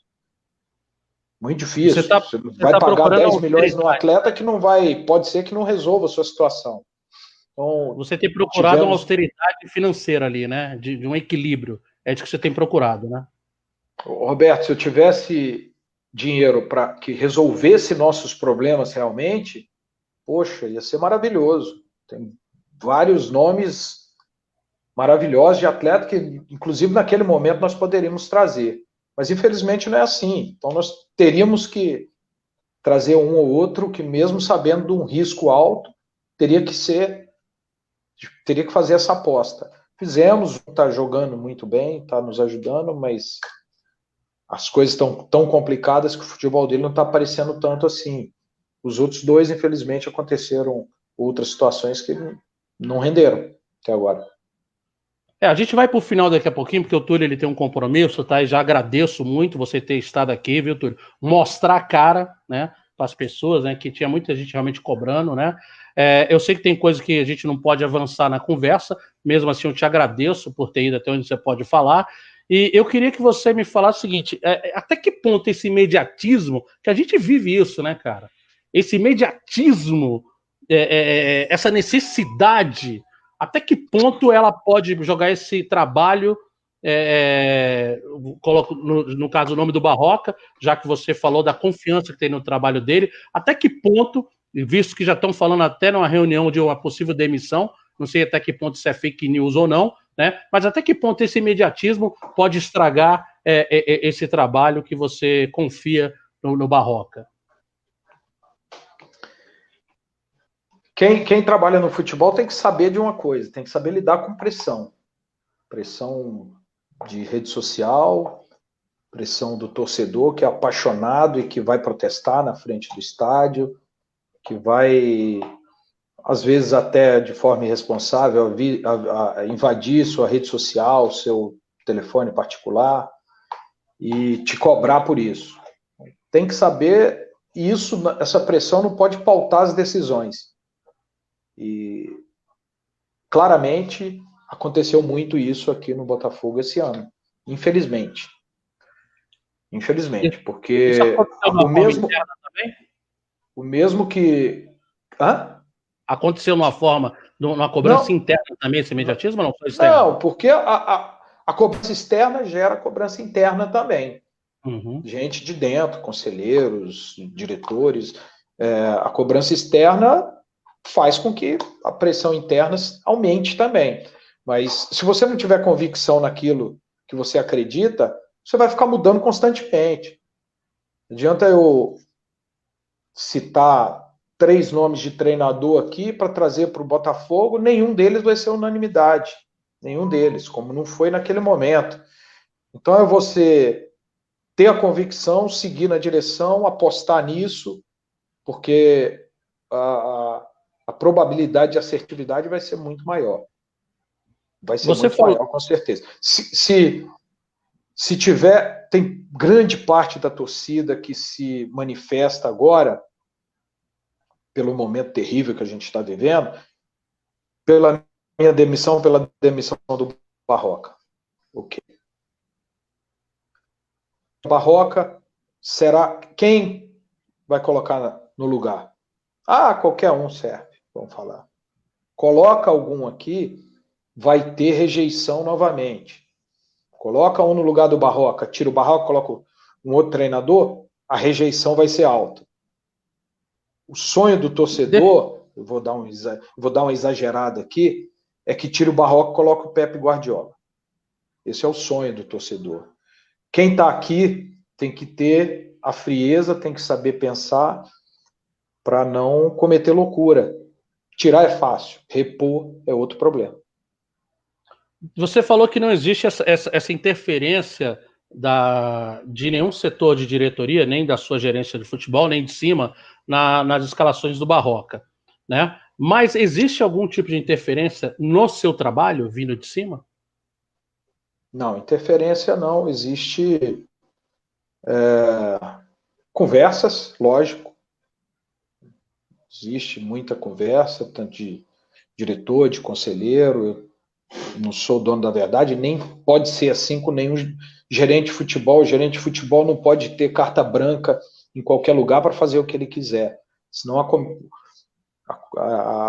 Muito difícil. Você vai pagar 10 milhões num atleta que não vai, pode ser que não resolva a sua situação. Então, você tem procurado uma austeridade financeira ali, né? De um equilíbrio. É isso que você tem procurado, né? Roberto, se eu tivesse dinheiro para que resolvesse nossos problemas realmente, poxa, ia ser maravilhoso. Tem vários nomes maravilhosos de atleta que, inclusive, naquele momento nós poderíamos trazer. Mas, infelizmente, não é assim. Então, nós teríamos que trazer um ou outro que, mesmo sabendo de um risco alto, teria que fazer essa aposta. Fizemos, está jogando muito bem, está nos ajudando, mas as coisas estão tão complicadas que o futebol dele não está aparecendo tanto assim. Os outros dois, infelizmente, aconteceram outras situações que não renderam até agora. A gente vai para o final daqui a pouquinho, porque o Túlio ele tem um compromisso, tá? E já agradeço muito você ter estado aqui, viu, Túlio? Mostrar a cara, né, para as pessoas, né, que tinha muita gente realmente cobrando, né? Eu sei que tem coisas que a gente não pode avançar na conversa, mesmo assim eu te agradeço por ter ido até onde você pode falar. E eu queria que você me falasse o seguinte: até que ponto esse imediatismo, que a gente vive isso, né, cara? Esse imediatismo, essa necessidade, até que ponto ela pode jogar esse trabalho, coloco no caso o nome do Barroca, já que você falou da confiança que tem no trabalho dele, até que ponto, visto que já estão falando até numa reunião de uma possível demissão, não sei até que ponto isso é fake news ou não, né? Mas até que ponto esse imediatismo pode estragar esse trabalho que você confia no Barroca? Quem trabalha no futebol tem que saber de uma coisa, tem que saber lidar com pressão. Pressão de rede social, pressão do torcedor que é apaixonado e que vai protestar na frente do estádio, que vai às vezes até de forma irresponsável, invadir sua rede social, seu telefone particular e te cobrar por isso. Tem que saber isso, essa pressão não pode pautar as decisões. E claramente aconteceu muito isso aqui no Botafogo esse ano, infelizmente. Infelizmente, Isso porque aconteceu de uma forma interna também? o mesmo que... Hã? Aconteceu numa cobrança Não, interna também, esse imediatismo, ou não foi externo? não, porque a cobrança externa gera cobrança interna também. Uhum. Gente de dentro, conselheiros, diretores. A cobrança externa faz com que a pressão interna aumente também. Mas se você não tiver convicção naquilo que você acredita, você vai ficar mudando constantemente. Não adianta eu citar 3 nomes de treinador aqui para trazer para o Botafogo, nenhum deles vai ser unanimidade. Nenhum deles, como não foi naquele momento. Então é você ter a convicção, seguir na direção, apostar nisso, porque a probabilidade de assertividade vai ser muito maior. Vai ser Você muito falou, maior, com certeza. Se tiver, tem grande parte da torcida que se manifesta agora, pelo momento terrível que a gente está vivendo, pela minha demissão, pela demissão do Barroca. Ok. Barroca será quem vai colocar no lugar? Ah, qualquer um serve, vamos falar. Coloca algum aqui, vai ter rejeição novamente. Coloca um no lugar do Barroca, tira o Barroca, coloca um outro treinador, a rejeição vai ser alta. O sonho do torcedor, eu vou dar uma exagerada aqui, é que tira o Barroca e coloca o Pepe Guardiola. Esse é o sonho do torcedor. Quem está aqui tem que ter a frieza, tem que saber pensar para não cometer loucura. Tirar é fácil, repor é outro problema. você falou que não existe essa interferência de nenhum setor de diretoria, nem da sua gerência de futebol, nem de cima, nas escalações do Barroca, né? Mas existe algum tipo de interferência no seu trabalho vindo de cima? Não, interferência não. Existe conversas, lógico. Existe muita conversa, tanto de diretor, de conselheiro. Eu não sou dono da verdade, nem pode ser assim com nenhum gerente de futebol. O gerente de futebol não pode ter carta branca em qualquer lugar para fazer o que ele quiser. Senão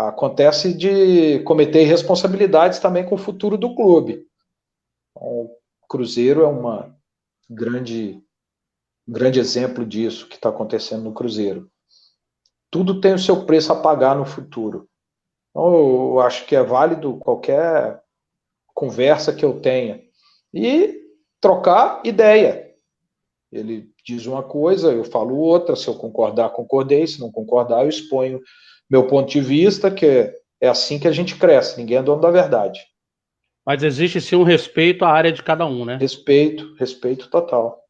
acontece de cometer irresponsabilidades também com o futuro do clube. Então, o Cruzeiro é um grande exemplo disso que está acontecendo no Cruzeiro. Tudo tem o seu preço a pagar no futuro. Então, eu acho que é válido qualquer conversa que eu tenha e trocar ideia. Ele diz uma coisa, eu falo outra, se eu concordar, concordei, se não concordar, eu exponho meu ponto de vista, que é assim que a gente cresce, ninguém é dono da verdade. Mas existe sim um respeito à área de cada um, né? Respeito total.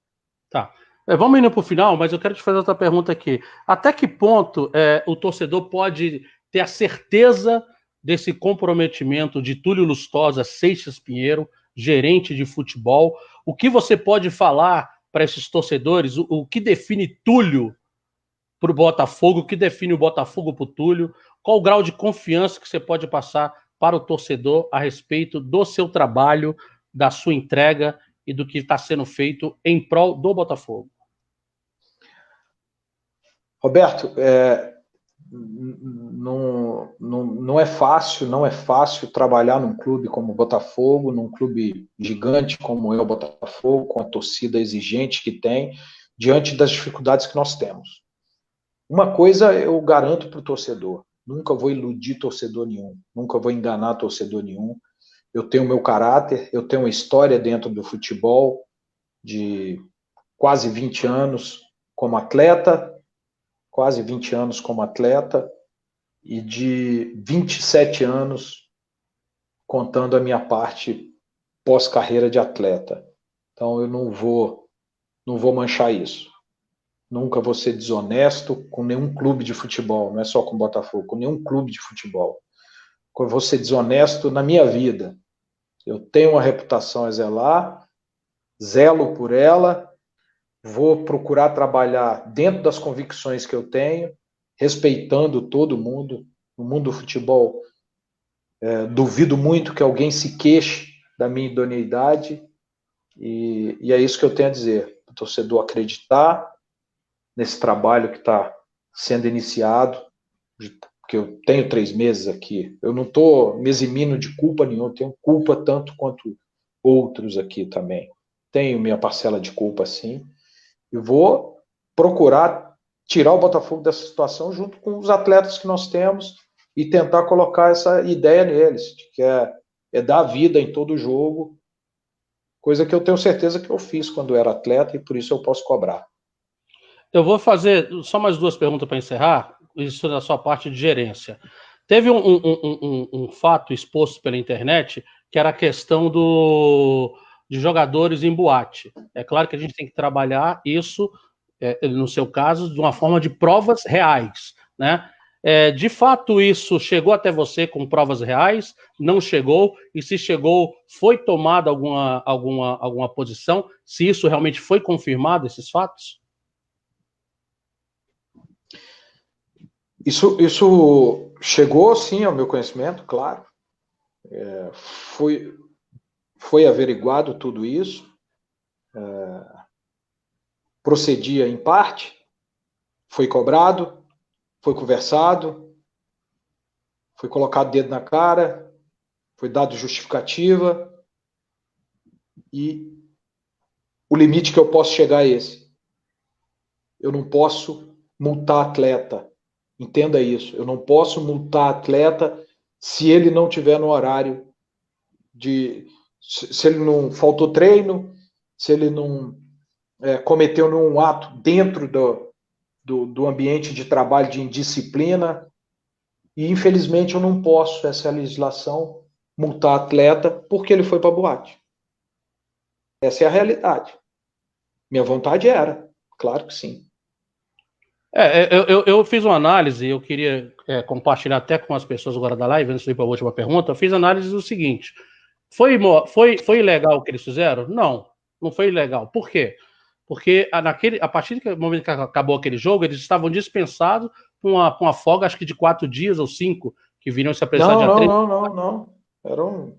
Tá. Vamos indo para o final, mas eu quero te fazer outra pergunta aqui. Até que ponto o torcedor pode ter a certeza desse comprometimento de Túlio Lustosa, Seixas Pinheiro, gerente de futebol? O que você pode falar para esses torcedores? O que define Túlio para o Botafogo? O que define o Botafogo para o Túlio? Qual o grau de confiança que você pode passar para o torcedor a respeito do seu trabalho, da sua entrega e do que está sendo feito em prol do Botafogo? Roberto, não é fácil trabalhar num clube como o Botafogo, num clube gigante como é o Botafogo, com a torcida exigente que tem, diante das dificuldades que nós temos. Uma coisa eu garanto para o torcedor, nunca vou iludir torcedor nenhum, nunca vou enganar torcedor nenhum. Eu tenho meu caráter, eu tenho uma história dentro do futebol de quase 20 anos como atleta, quase 20 anos como atleta e de 27 anos contando a minha parte pós-carreira de atleta. Então eu não vou manchar isso. nunca vou ser desonesto com nenhum clube de futebol, não é só com o Botafogo, com nenhum clube de futebol. Eu vou ser desonesto na minha vida. Eu tenho uma reputação a zelar, zelo por ela, vou procurar trabalhar dentro das convicções que eu tenho, respeitando todo mundo. No mundo do futebol, duvido muito que alguém se queixe da minha idoneidade, e é isso que eu tenho a dizer. O torcedor acreditar nesse trabalho que está sendo iniciado, que eu tenho 3 meses aqui. Eu não estou me eximindo de culpa nenhuma, eu tenho culpa tanto quanto outros aqui também. Tenho minha parcela de culpa, sim, e vou procurar tirar o Botafogo dessa situação junto com os atletas que nós temos e tentar colocar essa ideia neles, de que é dar vida em todo jogo, coisa que eu tenho certeza que eu fiz quando era atleta e por isso eu posso cobrar. Eu vou fazer só mais 2 perguntas para encerrar, isso da sua parte de gerência. Teve um fato exposto pela internet, que era a questão de jogadores em boate. É claro que a gente tem que trabalhar isso, no seu caso, de uma forma de provas reais, né? De fato, isso chegou até você com provas reais? Não chegou? E se chegou, foi tomada alguma posição? Se isso realmente foi confirmado, esses fatos? Isso chegou, sim, ao meu conhecimento, claro. Foi averiguado tudo isso. Procedia em parte, foi cobrado, foi conversado, foi colocado dedo na cara, foi dado justificativa, e o limite que eu posso chegar é esse. Eu não posso multar atleta. Entenda isso. Eu não posso multar atleta se ele não tiver no horário de... Se ele não faltou treino, se ele não cometeu nenhum ato dentro do ambiente de trabalho de indisciplina. E, infelizmente, eu não posso, essa legislação, multar atleta porque ele foi para a boate. Essa é a realidade. Minha vontade era, claro que sim. Eu fiz uma análise, eu queria compartilhar até com as pessoas agora da live, antes de ir para a última pergunta. Eu fiz análise do seguinte: foi ilegal o que eles fizeram? Não, não foi ilegal. Por quê? Porque a partir do momento que acabou aquele jogo, eles estavam dispensados com uma folga, acho que de 4 dias ou 5, que viriam se apresentar dia 3. Não. Eram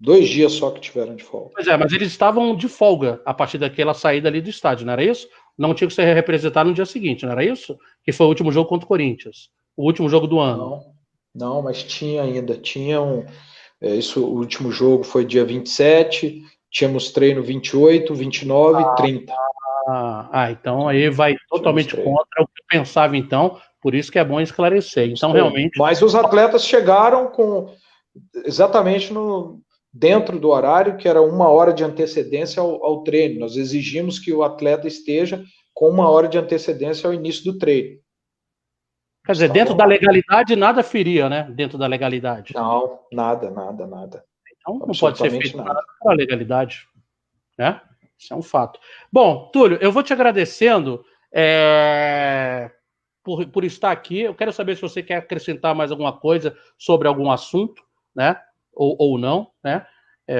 2 dias só que tiveram de folga. Pois mas eles estavam de folga a partir daquela saída ali do estádio, não era isso? Não tinha que ser representado no dia seguinte, não era isso? Que foi o último jogo contra o Corinthians. O último jogo do ano. Não, mas tinha ainda. O último jogo foi dia 27, tínhamos treino 28, 29 e 30. Então aí vai totalmente contra o que eu pensava, então. Por isso que é bom esclarecer. Então, realmente... Mas os atletas chegaram exatamente dentro do horário, que era 1 hora de antecedência ao treino. Nós exigimos que o atleta esteja com 1 hora de antecedência ao início do treino. Quer dizer, dentro da legalidade, nada feria, né? Dentro da legalidade. Não, nada. Então, não pode ser feito nada pela legalidade, né? Isso é um fato. Bom, Túlio, eu vou te agradecendo por estar aqui. Eu quero saber se você quer acrescentar mais alguma coisa sobre algum assunto, né? Ou não, né?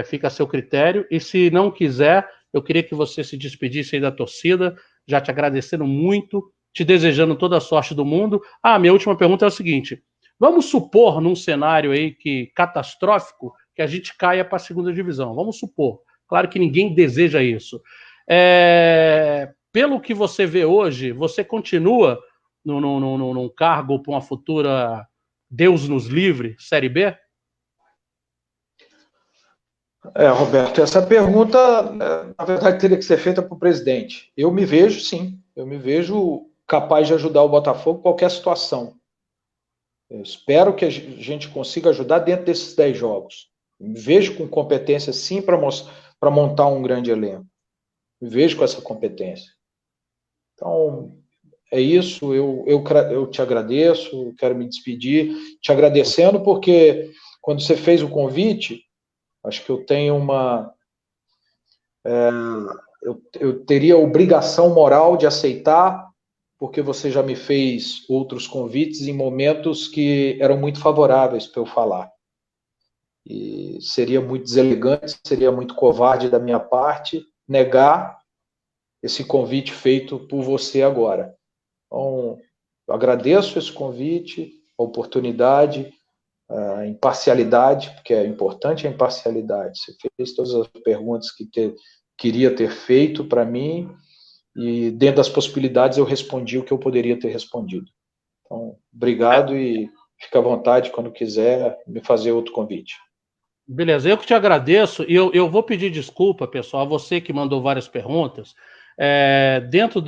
Fica a seu critério. E se não quiser, eu queria que você se despedisse aí da torcida, já te agradecendo muito, te desejando toda a sorte do mundo. Minha última pergunta é o seguinte: vamos supor, num cenário aí catastrófico, que a gente caia para a segunda divisão. Vamos supor. Claro que ninguém deseja isso. Pelo que você vê hoje, você continua num cargo para uma futura Deus nos livre, Série B? Roberto, essa pergunta, na verdade, teria que ser feita para o presidente. Eu me vejo, sim. Eu me vejo capaz de ajudar o Botafogo em qualquer situação. Eu espero que a gente consiga ajudar dentro desses 10 jogos. Eu me vejo com competência, sim, para montar um grande elenco. Me vejo com essa competência. Então, é isso. Eu te agradeço, quero me despedir, te agradecendo, porque quando você fez o convite, acho que eu tenho eu teria a obrigação moral de aceitar, porque você já me fez outros convites em momentos que eram muito favoráveis para eu falar. E seria muito deselegante, seria muito covarde da minha parte negar esse convite feito por você agora. Então, eu agradeço esse convite, a oportunidade, a imparcialidade, porque é importante a imparcialidade. Você fez todas as perguntas que queria ter feito para mim, e dentro das possibilidades eu respondi o que eu poderia ter respondido. Então, obrigado e fica à vontade quando quiser me fazer outro convite. Beleza, eu que te agradeço e eu vou pedir desculpa, pessoal, a você que mandou várias perguntas. Dentro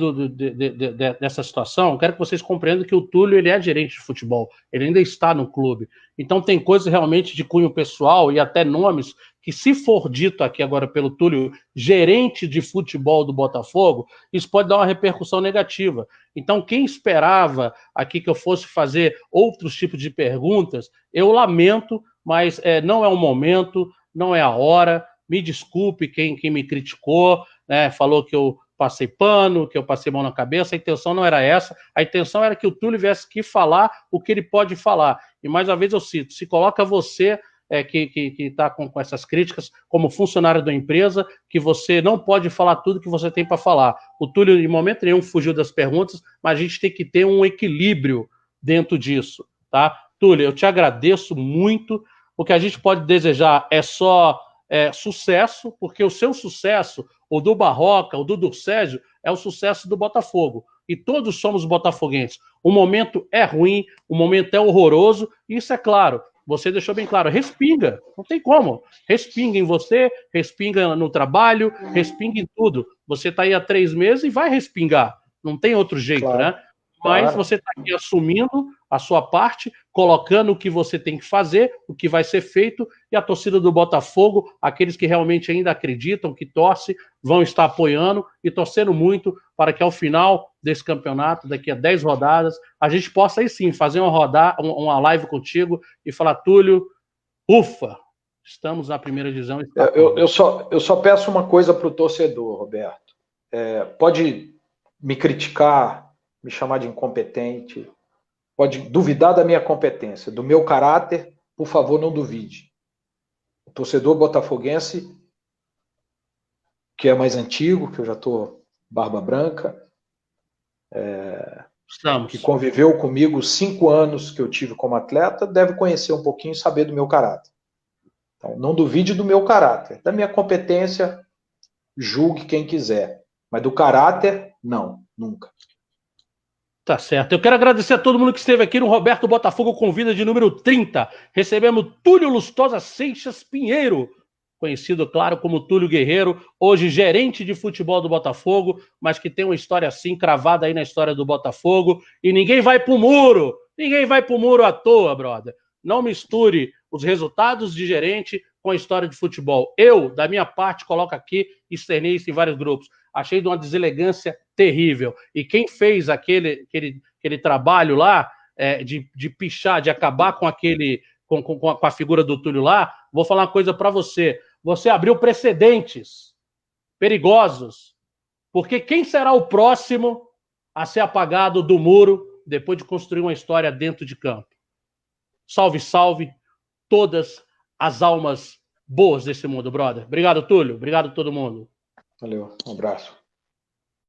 dessa situação, eu quero que vocês compreendam que o Túlio ele é gerente de futebol, ele ainda está no clube. Então tem coisas realmente de cunho pessoal e até nomes que, se for dito aqui agora pelo Túlio, gerente de futebol do Botafogo, isso pode dar uma repercussão negativa. Então quem esperava aqui que eu fosse fazer outros tipos de perguntas, eu lamento, mas não é o momento, não é a hora. Me desculpe quem me criticou, né, falou que eu passei pano, que eu passei mão na cabeça. A intenção não era essa. A intenção era que o Túlio viesse aqui falar o que ele pode falar. E mais uma vez eu cito, se coloca você que está com essas críticas como funcionário da empresa, que você não pode falar tudo que você tem para falar. O Túlio, em momento nenhum, fugiu das perguntas, mas a gente tem que ter um equilíbrio dentro disso, tá? Túlio, eu te agradeço muito. O que a gente pode desejar é só sucesso, porque o seu sucesso, o do Barroca, o do Dursésio, é o sucesso do Botafogo. E todos somos botafoguenses. O momento é ruim, o momento é horroroso, e isso é claro. Você deixou bem claro, respinga, não tem como. Respinga em você, respinga no trabalho, respinga em tudo. Você está aí há 3 meses e vai respingar. Não tem outro jeito, claro, né? Mas você está aqui assumindo a sua parte, colocando o que você tem que fazer, o que vai ser feito, e a torcida do Botafogo, aqueles que realmente ainda acreditam, que torcem, vão estar apoiando e torcendo muito para que ao final desse campeonato, daqui a 10 rodadas, a gente possa aí sim fazer uma live contigo e falar, Túlio, ufa, estamos na primeira divisão. Eu só peço uma coisa para o torcedor, Roberto. Pode me criticar, me chamar de incompetente, pode duvidar da minha competência, do meu caráter, por favor, não duvide. O torcedor botafoguense, que é mais antigo, que eu já estou barba branca, que conviveu comigo 5 anos que eu tive como atleta, deve conhecer um pouquinho e saber do meu caráter. Então, não duvide do meu caráter. Da minha competência, julgue quem quiser. Mas do caráter, não, nunca. Tá certo. Eu quero agradecer a todo mundo que esteve aqui no Roberto Botafogo Convida de número 30. Recebemos Túlio Lustosa Seixas Pinheiro, conhecido, claro, como Túlio Guerreiro, hoje gerente de futebol do Botafogo, mas que tem uma história assim cravada aí na história do Botafogo. E ninguém vai pro muro. Ninguém vai pro muro à toa, brother. Não misture os resultados de gerente com a história de futebol. Eu, da minha parte, coloco aqui, externei isso em vários grupos. Achei de uma deselegância terrível. E quem fez aquele trabalho lá de pichar, de acabar com a figura do Túlio lá, vou falar uma coisa para você. Você abriu precedentes perigosos. Porque quem será o próximo a ser apagado do muro depois de construir uma história dentro de campo? Salve, salve todas as almas boas desse mundo, brother. Obrigado, Túlio. Obrigado a todo mundo. Valeu, um abraço.